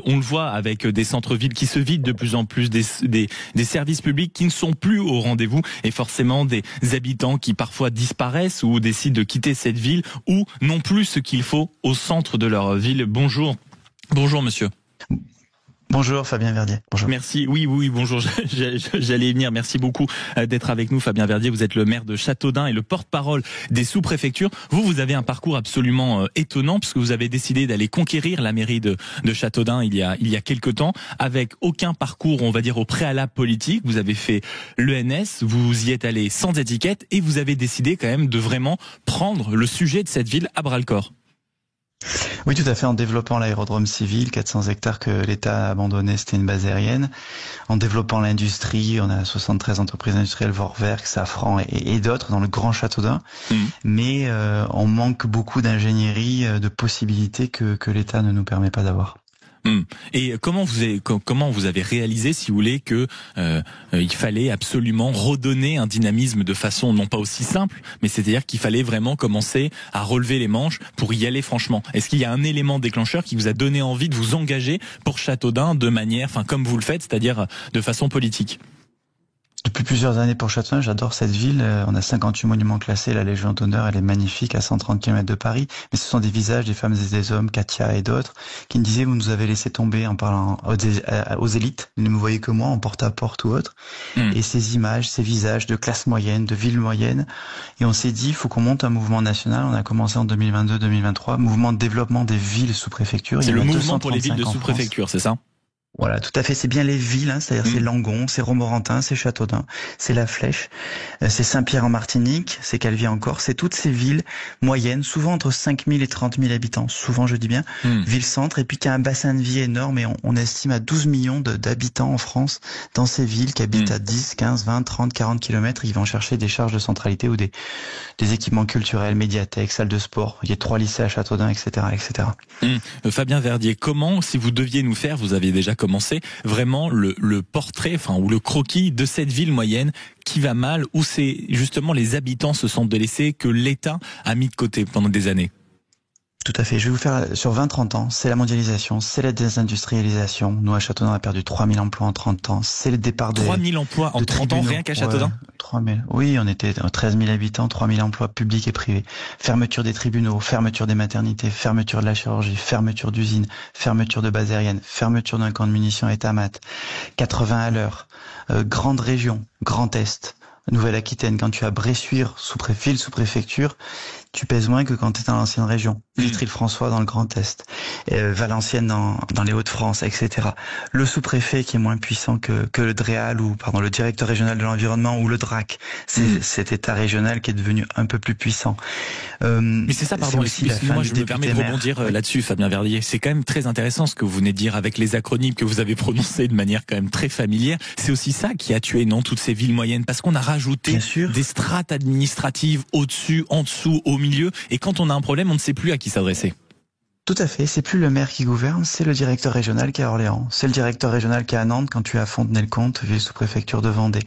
On le voit avec des centres-villes qui se vident de plus en plus, des services publics qui ne sont plus au rendez-vous et forcément des habitants qui parfois disparaissent ou décident de quitter cette ville ou n'ont plus ce qu'il faut au centre de leur ville. Bonjour. Bonjour monsieur. Bonjour Fabien Verdier. Bonjour. Merci. Oui, bonjour. J'allais y venir. Merci beaucoup d'être avec nous, Fabien Verdier. Vous êtes le maire de Châteaudun et le porte-parole des sous-préfectures. Vous avez un parcours absolument étonnant puisque vous avez décidé d'aller conquérir la mairie de Châteaudun il y a quelque temps avec aucun parcours, on va dire, au préalable politique. Vous avez fait l'ENS, vous y êtes allé sans étiquette et vous avez décidé quand même de vraiment prendre le sujet de cette ville à bras-le-corps. Oui, tout à fait, en développant l'aérodrome civil, 400 hectares que l'État a abandonné, c'était une base aérienne. En développant l'industrie, on a 73 entreprises industrielles, Vorwerk, Safran et d'autres dans le Grand Châteaudun. Mais on manque beaucoup d'ingénierie, de possibilités que l'État ne nous permet pas d'avoir. Et comment vous avez réalisé, si vous voulez, que il fallait absolument redonner un dynamisme de façon non pas aussi simple, mais c'est-à-dire qu'il fallait vraiment commencer à relever les manches pour y aller franchement. Est-ce qu'il y a un élément déclencheur qui vous a donné envie de vous engager pour Châteaudun de manière, comme vous le faites, c'est-à-dire de façon politique ? Depuis plusieurs années pour Châteaudun, j'adore cette ville. On a 58 monuments classés, la Légion d'honneur, elle est magnifique à 130 km de Paris. Mais ce sont des visages, des femmes et des hommes, Katia et d'autres, qui me disaient, vous nous avez laissé tomber en parlant aux élites. Vous ne me voyez que moi, en porte-à-porte ou autre. Et ces images, ces visages de classe moyenne, de ville moyenne. Et on s'est dit, il faut qu'on monte un mouvement national. On a commencé en 2022-2023, mouvement de développement des villes sous-préfectures. C'est le mouvement pour les villes de sous-préfecture, c'est ça ? Voilà, tout à fait. C'est bien les villes, c'est-à-dire c'est Langon, c'est Romorantin, c'est Châteaudun, c'est La Flèche, c'est Saint-Pierre en Martinique, c'est Calvi en Corse, c'est toutes ces villes moyennes, souvent entre 5 000 et 30 000 habitants, souvent je dis bien, ville-centre, et puis qui a un bassin de vie énorme, et on estime à 12 millions d'habitants en France dans ces villes qui habitent à 10, 15, 20, 30, 40 kilomètres, ils vont chercher des charges de centralité ou des équipements culturels, médiathèques, salles de sport, il y a 3 lycées à Châteaudun, etc., etc. Fabien Verdier, comment, si vous deviez nous faire, vous aviez déjà commencer vraiment le portrait, ou le croquis de cette ville moyenne qui va mal, où c'est justement les habitants se sentent délaissés, que l'État a mis de côté pendant des années. Tout à fait. Je vais vous faire sur 20-30 ans. C'est la mondialisation, c'est la désindustrialisation. Nous, à Châteaudun, on a perdu 3000 emplois en 30 ans. C'est le départ de 3000 emplois en 30 ans, rien qu'à Châteaudun? 3000. Oui, on était 13 000 habitants, 3000 emplois publics et privés. Fermeture des tribunaux, fermeture des maternités, fermeture de la chirurgie, fermeture d'usines, fermeture de bases aériennes, fermeture d'un camp de munitions État-Mat. 80 à l'heure. Grande région, Grand Est. Nouvelle-Aquitaine, quand tu as Bressuire, ville sous-préfecture, tu pèses moins que quand tu es dans l'ancienne région. Vitry-le-François dans le Grand Est, Valenciennes dans les Hauts-de-France, etc. Le sous-préfet qui est moins puissant que le DREAL ou le directeur régional de l'environnement ou le DRAC. C'est cet état régional qui est devenu un peu plus puissant. Mais c'est ça, pardon, excusez-moi, je me permets de rebondir là-dessus, Fabien Verdier. C'est quand même très intéressant ce que vous venez de dire avec les acronymes que vous avez prononcés de manière quand même très familière. C'est aussi ça qui a tué, non, toutes ces villes moyennes, parce qu'on a rajouté des strates administratives au-dessus, en dessous, au milieu, et quand on a un problème, on ne sait plus à qui s'adresser. Tout à fait, c'est plus le maire qui gouverne, c'est le directeur régional qui est à Orléans, c'est le directeur régional qui est à Nantes quand tu es à Fontenay-le-Comte, ville sous-préfecture de Vendée.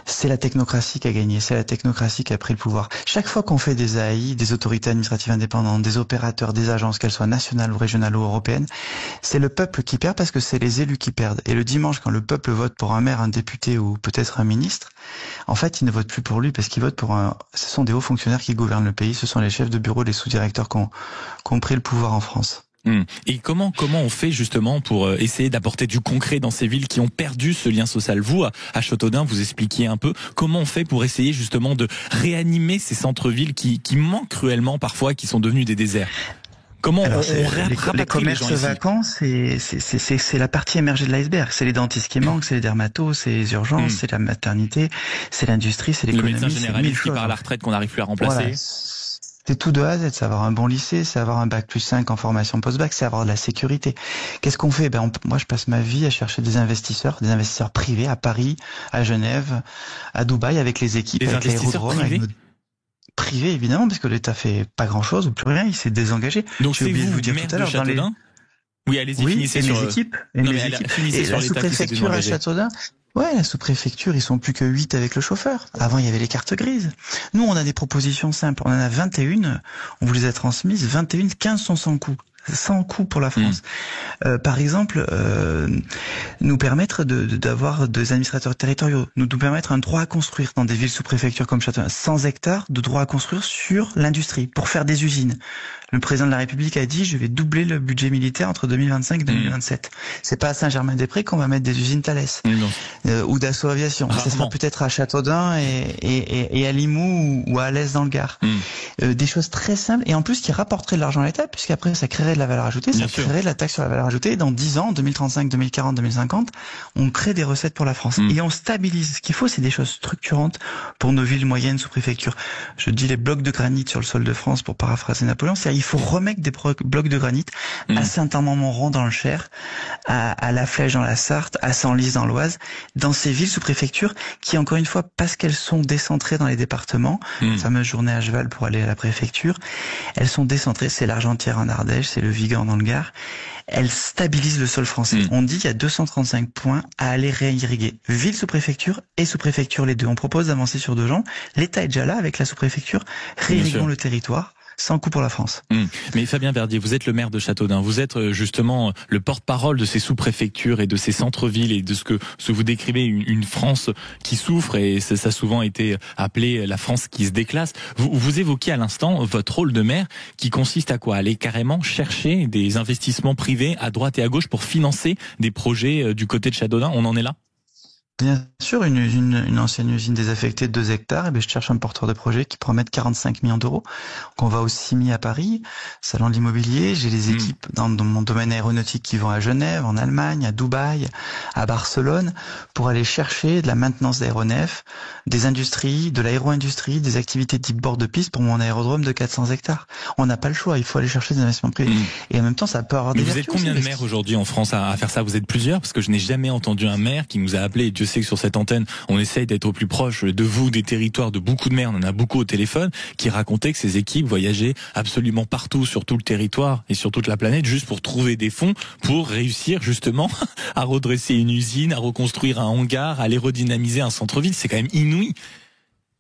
C'est la technocratie qui a gagné, c'est la technocratie qui a pris le pouvoir. Chaque fois qu'on fait des AI, des autorités administratives indépendantes, des opérateurs, des agences, qu'elles soient nationales ou régionales ou européennes, c'est le peuple qui perd parce que c'est les élus qui perdent. Et le dimanche, quand le peuple vote pour un maire, un député ou peut-être un ministre, en fait, il ne vote plus pour lui parce qu'il vote pour ce sont des hauts fonctionnaires qui gouvernent le pays, ce sont les chefs de bureau, les sous-directeurs qui ont pris le pouvoir en France. Et comment on fait justement pour essayer d'apporter du concret dans ces villes qui ont perdu ce lien social? Vous, à Châteaudun, vous expliquiez un peu comment on fait pour essayer justement de réanimer ces centres-villes qui manquent cruellement parfois, qui sont devenus des déserts? Comment on rapatrie les commerces vacants, c'est la partie émergée de l'iceberg. C'est les dentistes qui manquent, c'est les dermatos, c'est les urgences, c'est la maternité, c'est l'industrie, c'est l'économie. Le médecin généraliste qui part à la retraite qu'on n'arrive plus à remplacer. Voilà. C'est tout de A à Z, c'est avoir un bon lycée, c'est avoir un bac plus 5 en formation post-bac, c'est avoir de la sécurité. Qu'est-ce qu'on fait? Moi, je passe ma vie à chercher des investisseurs privés à Paris, à Genève, à Dubaï, avec les équipes, des avec investisseurs privés. Privé, évidemment, parce que l'État fait pas grand-chose ou plus rien, il s'est désengagé. Donc c'est vous, dire maire tout à l'heure, de Châteaudun? Oui, allez-y, finissez sur les équipes. Et la sous-préfecture à Châteaudun. Ouais, la sous-préfecture, ils sont plus que 8 avec le chauffeur. Avant, il y avait les cartes grises. Nous, on a des propositions simples. On en a 21. On vous les a transmises. 21, 15 sont sans coût. sans coût pour la France. Par exemple, nous permettre d'avoir des administrateurs territoriaux, nous permettre un droit à construire dans des villes sous-préfectures comme Châteauneuf, 100 hectares de droit à construire sur l'industrie, pour faire des usines. Le président de la République a dit, je vais doubler le budget militaire entre 2025 et 2027. C'est pas à Saint-Germain-des-Prés qu'on va mettre des usines Thales ou Dassault Aviation. Ça sera peut-être à Châteaudun et à Limoux ou à Alès dans le Gard. Des choses très simples et en plus qui rapporteraient de l'argent à l'État, puisqu'après ça créerait de la valeur ajoutée, ça créerait de la taxe sur la valeur ajoutée. Et dans 10 ans, 2035, 2040, 2050, on crée des recettes pour la France. Et on stabilise. Ce qu'il faut, c'est des choses structurantes pour nos villes moyennes sous préfecture. Je dis les blocs de granit sur le sol de France pour paraphraser Napoléon. Il faut remettre des blocs de granit à Saint-Amand-Montrond dans le Cher, à La Flèche dans la Sarthe, à Senlis dans l'Oise, dans ces villes sous-préfecture qui, encore une fois, parce qu'elles sont décentrées dans les départements, la fameuse journée à cheval pour aller à la préfecture, elles sont décentrées, c'est l'Argentière en Ardèche, c'est le Vigan dans le Gard, elles stabilisent le sol français. On dit qu'il y a 235 points à aller réirriguer. Ville sous-préfecture et sous-préfecture les deux. On propose d'avancer sur 2 jambes. L'État est déjà là avec la sous-préfecture. Réirriguons le territoire. Sans coût pour la France. Mais Fabien Verdier, vous êtes le maire de Châteaudun. Vous êtes justement le porte-parole de ces sous-préfectures et de ces centres-villes et de ce que vous décrivez, une France qui souffre, et ça a souvent été appelé la France qui se déclasse. Vous évoquiez à l'instant votre rôle de maire qui consiste à quoi? Aller carrément chercher des investissements privés à droite et à gauche pour financer des projets du côté de Châteaudun. On en est là? Bien sûr, une ancienne usine désaffectée de 2 hectares, je cherche un porteur de projet qui pourra mettre 45 millions d'euros. On va au CIMI à Paris, salon de l'immobilier, j'ai les équipes dans mon domaine aéronautique qui vont à Genève, en Allemagne, à Dubaï, à Barcelone, pour aller chercher de la maintenance d'aéronefs, des industries, de l'aéro-industrie, des activités type bord de piste pour mon aérodrome de 400 hectares. On n'a pas le choix, il faut aller chercher des investissements privés. Et en même temps, ça peut avoir des vertus. Vous êtes combien de maires aujourd'hui en France à faire ça? Vous êtes plusieurs? Parce que je n'ai jamais entendu un maire qui nous a appelé. Je sais que sur cette antenne, on essaye d'être au plus proche de vous, des territoires, de beaucoup de maires, on en a beaucoup au téléphone, qui racontaient que ces équipes voyageaient absolument partout sur tout le territoire et sur toute la planète juste pour trouver des fonds pour réussir justement à redresser une usine, à reconstruire un hangar, à aller redynamiser un centre-ville. C'est quand même inouï.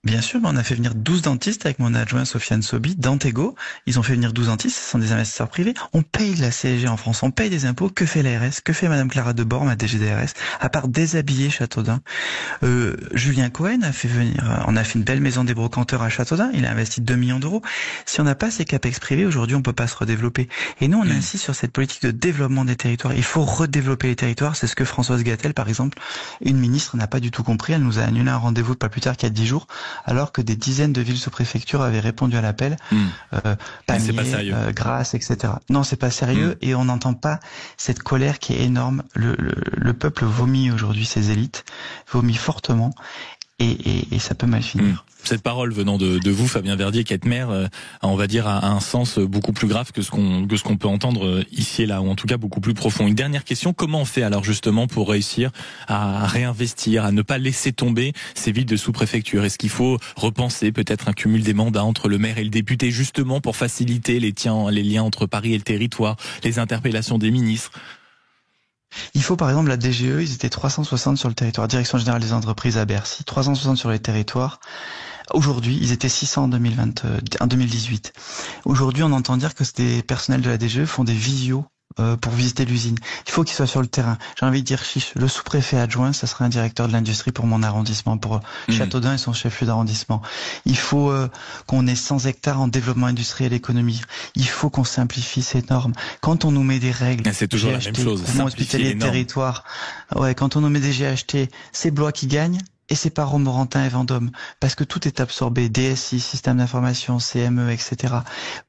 Bien sûr, on a fait venir 12 dentistes avec mon adjoint Sofiane Sobi, Dantego. Ils ont fait venir 12 dentistes, ce sont des investisseurs privés. On paye de la CSG en France, on paye des impôts. Que fait l'ARS? Que fait Madame Clara Debord, ma DG d'ARS? À part déshabiller Châteaudun. Julien Cohen a fait venir, on a fait une belle maison des brocanteurs à Châteaudun. Il a investi 2 millions d'euros. Si on n'a pas ces capex privés, aujourd'hui, on peut pas se redévelopper. Et nous, on insiste sur cette politique de développement des territoires. Il faut redévelopper les territoires. C'est ce que Françoise Gatel, par exemple, une ministre, n'a pas du tout compris. Elle nous a annulé un rendez-vous pas plus tard qu'il y a 10 jours. Alors que des dizaines de villes sous-préfecture avaient répondu à l'appel, Pamiers, Grasse, etc. Non, c'est pas sérieux et on n'entend pas cette colère qui est énorme. Le peuple vomit aujourd'hui ses élites, vomit fortement et ça peut mal finir. Cette parole venant de vous, Fabien Verdier, qui êtes maire, on va dire, a un sens beaucoup plus grave que ce qu'on peut entendre ici et là, ou en tout cas beaucoup plus profond. Une dernière question, comment on fait alors justement pour réussir à réinvestir, à ne pas laisser tomber ces villes de sous-préfecture? Est-ce qu'il faut repenser peut-être un cumul des mandats entre le maire et le député, justement pour faciliter les liens entre Paris et le territoire, les interpellations des ministres? Il faut par exemple la DGE, ils étaient 360 sur le territoire, Direction Générale des Entreprises à Bercy, 360 sur les territoires. Aujourd'hui, ils étaient 600 en 2018. Aujourd'hui, on entend dire que des personnels de la DGE font des visios pour visiter l'usine. Il faut qu'ils soient sur le terrain. J'ai envie de dire, le sous-préfet adjoint, ça serait un directeur de l'industrie pour mon arrondissement, pour Châteaudun et son chef-lieu d'arrondissement. Il faut qu'on ait 100 hectares en développement industriel et économie. Il faut qu'on simplifie ces normes. Quand on nous met des règles, c'est toujours la même chose. Hospitalier de territoire. Ouais, quand on nous met des GHT, c'est Blois qui gagne. Et c'est pas Romorantin et Vendôme, parce que tout est absorbé, DSI, système d'information, CME, etc.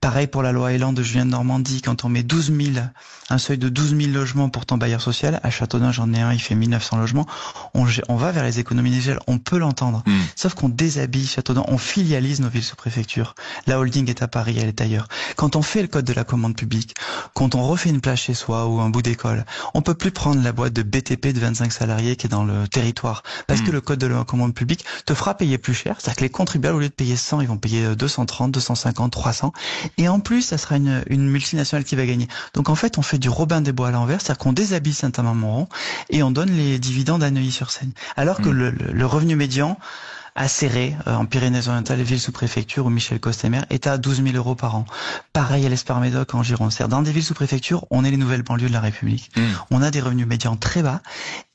Pareil pour la loi Elan de Julien de Normandie, quand on met 12 000, un seuil de 12 000 logements pour ton bailleur social, à Châteaudun j'en ai un, il fait 1900 logements, on va vers les économies d'échelle, on peut l'entendre. Sauf qu'on déshabille Châteaudun, on filialise nos villes sous préfecture. La holding est à Paris, elle est ailleurs. Quand on fait le code de la commande publique, quand on refait une plage chez soi ou un bout d'école, on peut plus prendre la boîte de BTP de 25 salariés qui est dans le territoire, parce que le code de la commande publique te fera payer plus cher, c'est-à-dire que les contribuables, au lieu de payer 100, ils vont payer 230, 250, 300, et en plus, ça sera une multinationale qui va gagner. Donc en fait, on fait du Robin des Bois à l'envers, c'est-à-dire qu'on déshabille Saint-Amand-Montrond et on donne les dividendes à Neuilly-sur-Seine. Alors que le revenu médian à Céré, en Pyrénées-Orientales, ville sous-préfecture, où Michel Coste est maire, est à 12 000 € par an. Pareil à l'Esparmédoc en Gironde. Dans des villes sous-préfectures, on est les nouvelles banlieues de la République. On a des revenus médians très bas.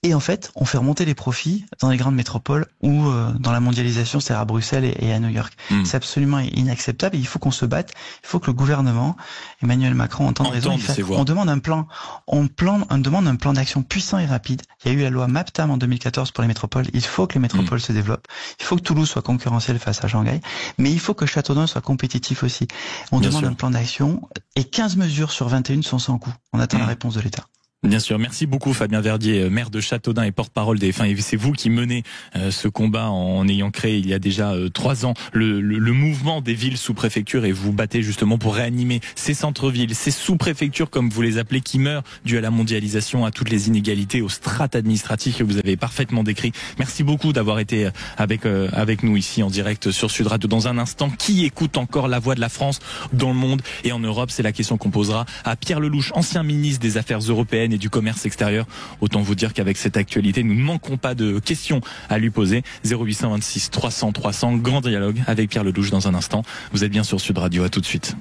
Et en fait, on fait remonter les profits dans les grandes métropoles ou dans la mondialisation, c'est-à-dire à Bruxelles et à New York. C'est absolument inacceptable et il faut qu'on se batte. Il faut que le gouvernement, Emmanuel Macron, entende raison. On demande un plan. On demande un plan d'action puissant et rapide. Il y a eu la loi MAPTAM en 2014 pour les métropoles. Il faut que les métropoles se développent. Il faut que Toulouse soit concurrentielle face à Shanghai. Mais il faut que Châteaudun soit compétitif aussi. On demande un plan d'action et 15 mesures sur 21 sont sans coût. On attend la réponse de l'État. Bien sûr, merci beaucoup Fabien Verdier, maire de Châteaudun et porte-parole des. Enfin, c'est vous qui menez ce combat en ayant créé il y a déjà 3 ans le mouvement des villes sous préfecture et vous battez justement pour réanimer ces centres-villes, ces sous-préfectures comme vous les appelez, qui meurent dû à la mondialisation, à toutes les inégalités, aux strates administratives que vous avez parfaitement décrit. Merci beaucoup d'avoir été avec nous ici en direct sur Sud Radio. Dans un instant, qui écoute encore la voix de la France dans le monde et en Europe? C'est la question qu'on posera à Pierre Lellouche, ancien ministre des Affaires européennes et du commerce extérieur. Autant vous dire qu'avec cette actualité, nous ne manquons pas de questions à lui poser. 0826 300 300, grand dialogue avec Pierre Lellouche dans un instant. Vous êtes bien sur Sud Radio, à tout de suite.